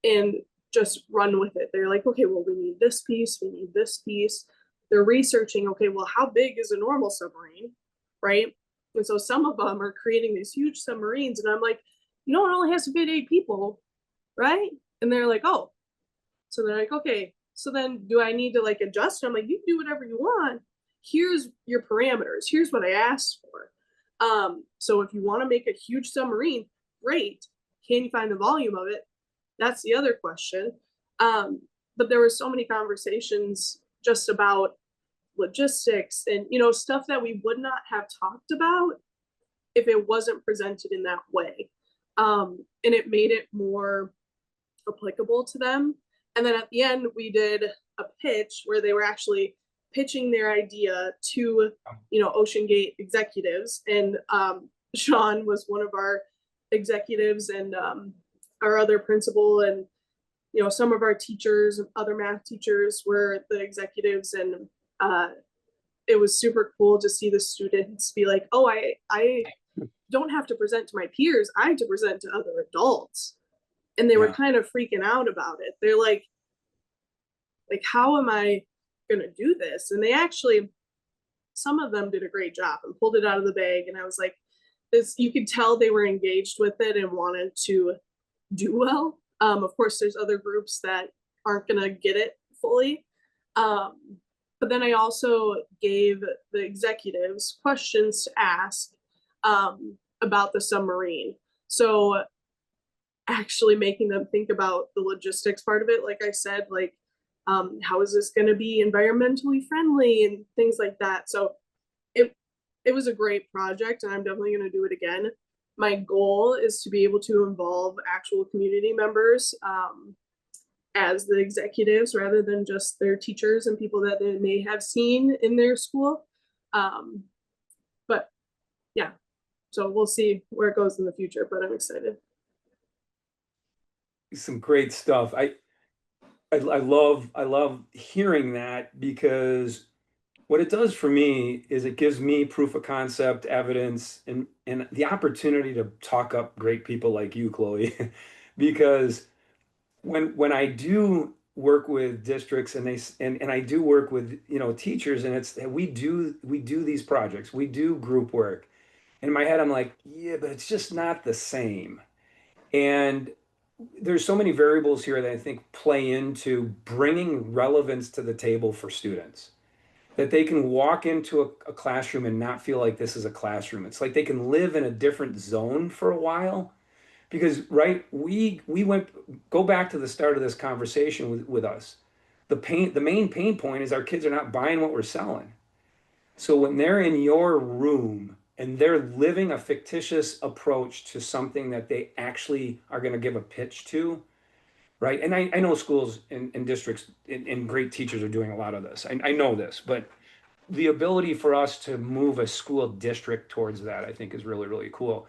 and just run with it. They're like, okay, well, we need this piece, we need this piece. They're researching, okay, well, how big is a normal submarine, right? And so some of them are creating these huge submarines, and I'm like, it only has to fit 8 people, right? And they're like, oh. So they're like, okay, so then do I need to like adjust? I'm like, you can do whatever you want. Here's your parameters. Here's what I asked for. So if you want to make a huge submarine, great. Can you find the volume of it? That's the other question. But there were so many conversations just about logistics and, stuff that we would not have talked about if it wasn't presented in that way. And it made it more applicable to them. And then at the end, we did a pitch where they were actually pitching their idea to, OceanGate executives. And Shawn was one of our executives, and our other principal, and, some of our teachers, other math teachers, were the executives. And it was super cool to see the students be like, oh, I don't have to present to my peers. I have to present to other adults. And they were kind of freaking out about it. They're like, how am I going to do this? And they actually, some of them did a great job and pulled it out of the bag. And I was like, you could tell they were engaged with it and wanted to do well. Of course, there's other groups that aren't going to get it fully. But then I also gave the executives questions to ask about the submarine. So actually making them think about the logistics part of it, like I said, like how is this going to be environmentally friendly and things like that. So it was a great project, and I'm definitely going to do it again. My goal is to be able to involve actual community members as the executives rather than just their teachers and people that they may have seen in their school. But yeah, so we'll see where it goes in the future, but I'm excited. Some great stuff. I love hearing that, because what it does for me is it gives me proof of concept, evidence, and the opportunity to talk up great people like you, Chloe. Because when I do work with districts, and I do work with, teachers, and it's we do these projects, we do group work. In my head, I'm like, yeah, but it's just not the same. And there's so many variables here that I think play into bringing relevance to the table for students, that they can walk into a classroom and not feel like this is a classroom. It's like they can live in a different zone for a while. Because, right, we went, go back to the start of this conversation with us. The main pain point is our kids are not buying what we're selling. So when they're in your room and they're living a fictitious approach to something that they actually are going to give a pitch to, right? And I know schools and districts and great teachers are doing a lot of this. I know this, but the ability for us to move a school district towards that, I think, is really, really cool.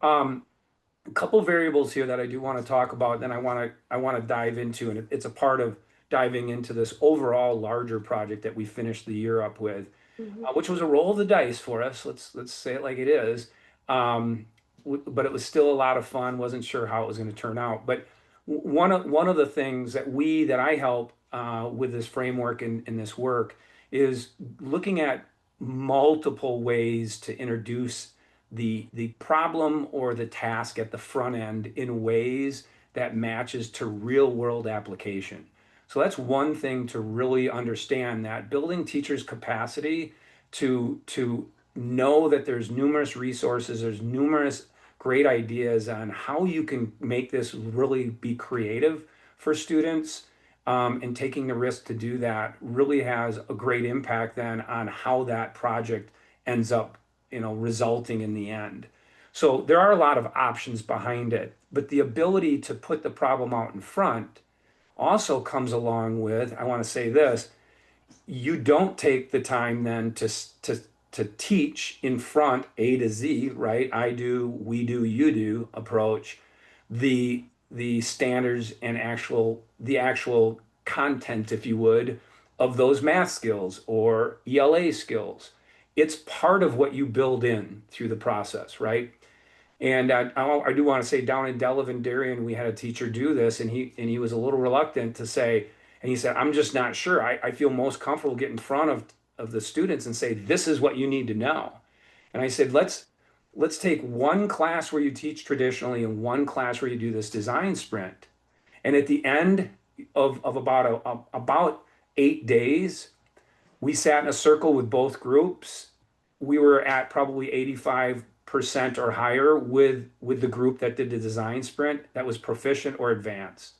A couple variables here that I do want to talk about, then I want to dive into, and it's a part of diving into this overall larger project that we finished the year up with, Mhm. which was a roll of the dice for us. Let's say it like it is. Um, but it was still a lot of fun. Wasn't sure how it was going to turn out, but one of the things that I help with this framework and this work is looking at multiple ways to introduce the problem or the task at the front end in ways that matches to real world application. So that's one thing to really understand, that building teachers' capacity to know that there's numerous resources, there's numerous great ideas on how you can make this really be creative for students, and taking the risk to do that really has a great impact then on how that project ends up, resulting in the end. So there are a lot of options behind it, but the ability to put the problem out in front also comes along with, I want to say this, you don't take the time then to teach in front A to Z, right? I do, we do, you do approach the standards and the actual content, if you would, of those math skills or ELA skills. It's part of what you build in through the process, right? And I do want to say, down in Delavan, Darien, we had a teacher do this, and he was a little reluctant to say, and he said, "I'm just not sure. I feel most comfortable getting in front of the students and say, this is what you need to know." And I said, let's take one class where you teach traditionally and one class where you do this design sprint. And at the end of about 8 days, we sat in a circle with both groups. We were at probably 85% or higher with the group that did the design sprint that was proficient or advanced.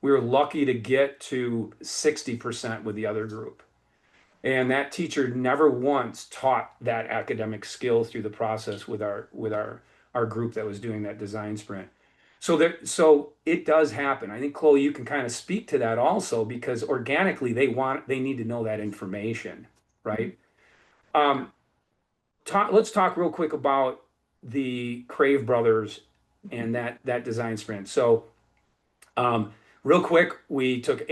We were lucky to get to 60% with the other group. And that teacher never once taught that academic skill through the process with our group that was doing that design sprint. So it does happen. I think, Chloe, you can kind of speak to that also, because organically they need to know that information, right? Um, let's talk real quick about the Crave brothers and that design sprint. So um, real quick, we took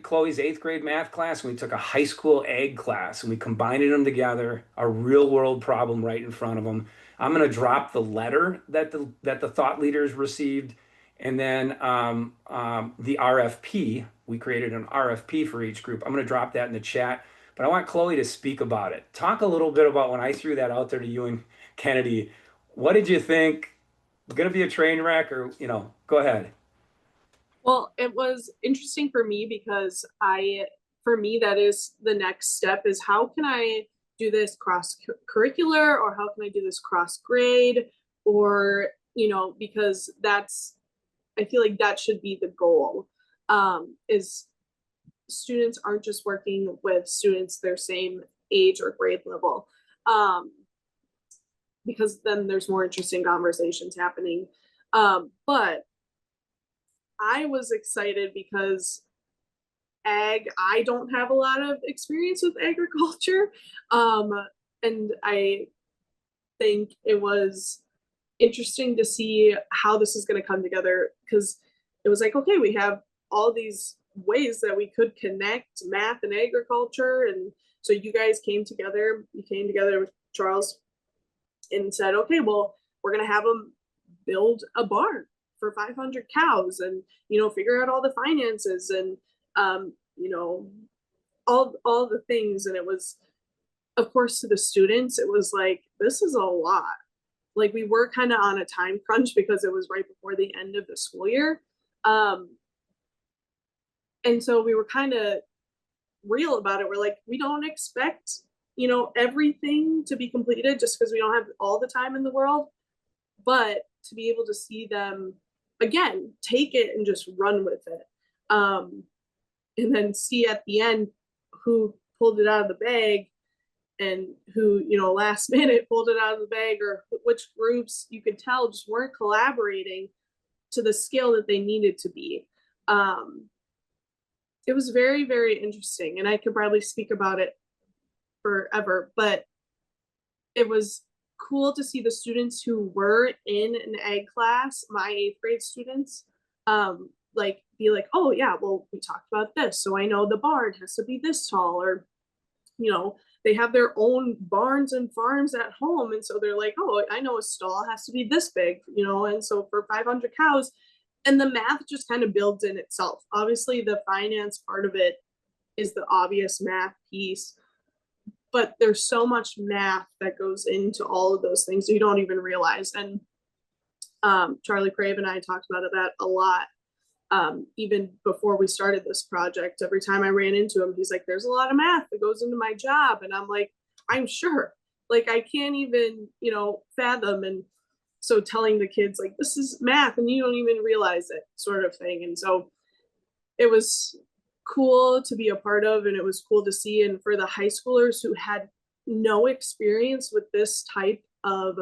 Chloe's eighth grade math class, and we took a high school ag class, and we combined them together, a real world problem right in front of them. I'm going to drop the letter that the thought leaders received, and then the RFP. We created an RFP for each group. I'm going to drop that in the chat, but I want Chloe to speak about it. Talk a little bit about when I threw that out there to you and Kennedy. What did you think? Going to be a train wreck, or go ahead. Well, it was interesting for me because for me, that is the next step is how can I do this cross curricular or how can I do this cross grade or, because I feel like that should be the goal, is students aren't just working with students their same age or grade level. Because then there's more interesting conversations happening. But I was excited because I don't have a lot of experience with agriculture. Um, and I think it was interesting to see how this is going to come together because it was like, okay, we have all these ways that we could connect math and agriculture. And so you came together with Charles and said, okay, well, we're going to have them build a barn for 500 cows and, figure out all the finances and, all the things. And it was, of course, to the students, it was like, this is a lot. Like we were kind of on a time crunch because it was right before the end of the school year. And so we were kind of real about it. We're like, we don't expect, everything to be completed just because we don't have all the time in the world. But to be able to see them again, take it and just run with it. And then see at the end who pulled it out of the bag and who, last minute pulled it out of the bag or which groups you could tell just weren't collaborating to the scale that they needed to be. It was very, very interesting. And I could probably speak about it forever, but it was cool to see the students who were in an ag class, my 8th grade students, like be like, oh yeah, well, we talked about this. So I know the barn has to be this tall, or, they have their own barns and farms at home. And so they're like, oh, I know a stall has to be this big, and so for 500 cows, and the math just kind of builds in itself. Obviously, the finance part of it is the obvious math piece, but there's so much math that goes into all of those things you don't even realize. And Charlie Crave and I talked about that a lot. Even before we started this project, every time I ran into him, he's like, there's a lot of math that goes into my job. And I'm like, I'm sure. Like, I can't even, fathom. And so telling the kids, like, this is math and you don't even realize it, sort of thing. And so it was cool to be a part of, and it was cool to see. And for the high schoolers who had no experience with this type of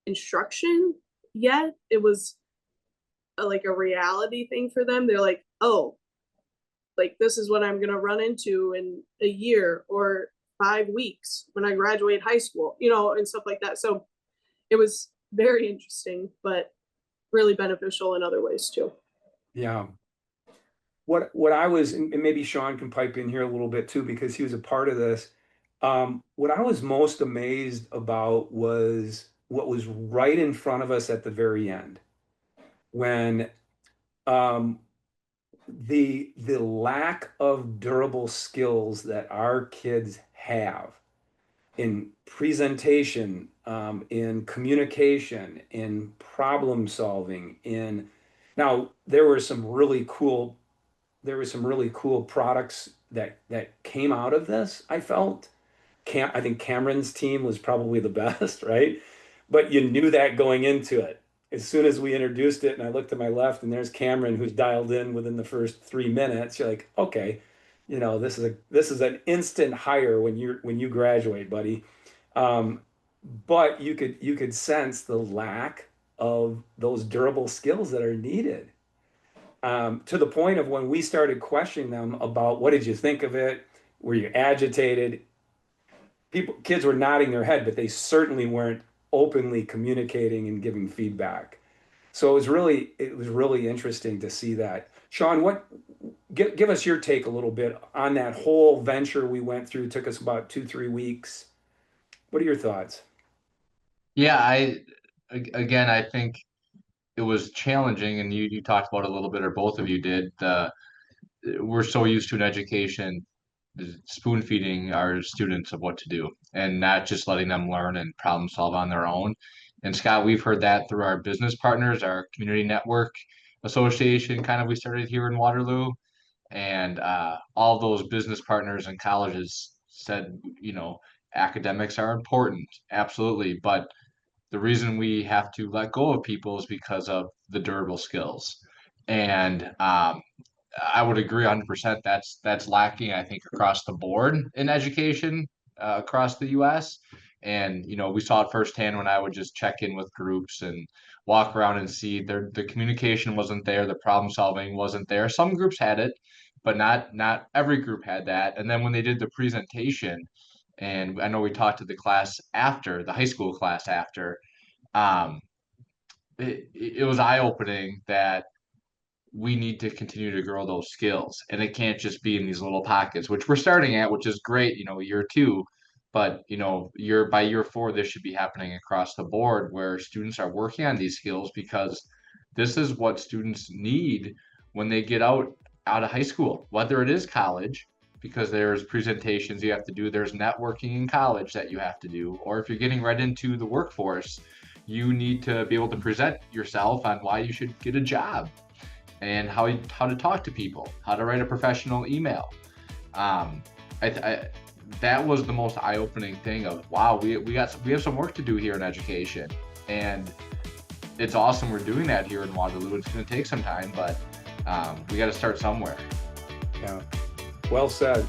instruction yet, it was like a reality thing for them. They're like, oh, like this is what I'm going to run into in a year or 5 weeks when I graduate high school, and stuff like that. So it was very interesting, but really beneficial in other ways too. Yeah. What I was, and maybe Shawn can pipe in here a little bit too, because he was a part of this. What I was most amazed about was what was right in front of us at the very end, when um, the lack of durable skills that our kids have in presentation, in communication, in problem solving, in now there were some really cool products that came out of this. I felt I think Cameron's team was probably the best, right? But you knew that going into it. As soon as we introduced it and I looked to my left and there's Cameron who's dialed in within the first 3 minutes, you're like, okay, this is an instant hire when you graduate, buddy. Um, but you could sense the lack of those durable skills that are needed, to the point of when we started questioning them about what did you think of it? Were you agitated? Kids were nodding their head, but they certainly weren't openly communicating and giving feedback. So it was really interesting to see that. Shawn, give us your take a little bit on that whole venture we went through. It took us about 2, 3 weeks. What are your thoughts? Yeah, again, I think it was challenging, and you talked about it a little bit, or both of you did. We're so used to an education spoon feeding our students of what to do and not just letting them learn and problem solve on their own. And Scott, we've heard that through our business partners, our community network. association kind of we started here in Waterloo, and all those business partners and colleges said, academics are important, absolutely, but the reason we have to let go of people is because of the durable skills. And I would agree 100%. That's lacking, I think, across the board in education across the U.S. And we saw it firsthand when I would just check in with groups and walk around and see the communication wasn't there, the problem solving wasn't there. Some groups had it, but not every group had that. And then when they did the presentation, and I know we talked to the class after, the high school class after, um, it was eye opening that we need to continue to grow those skills. And it can't just be in these little pockets, which we're starting at, which is great, year two. But by year four, this should be happening across the board where students are working on these skills because this is what students need when they get out of high school, whether it is college, because there's presentations you have to do, there's networking in college that you have to do, or if you're getting right into the workforce, you need to be able to present yourself on why you should get a job and how to talk to people, how to write a professional email. That was the most eye-opening thing of, wow, we have some work to do here in education, and it's awesome we're doing that here in Waterloo. It's going to take some time, but we got to start somewhere. Yeah, well said.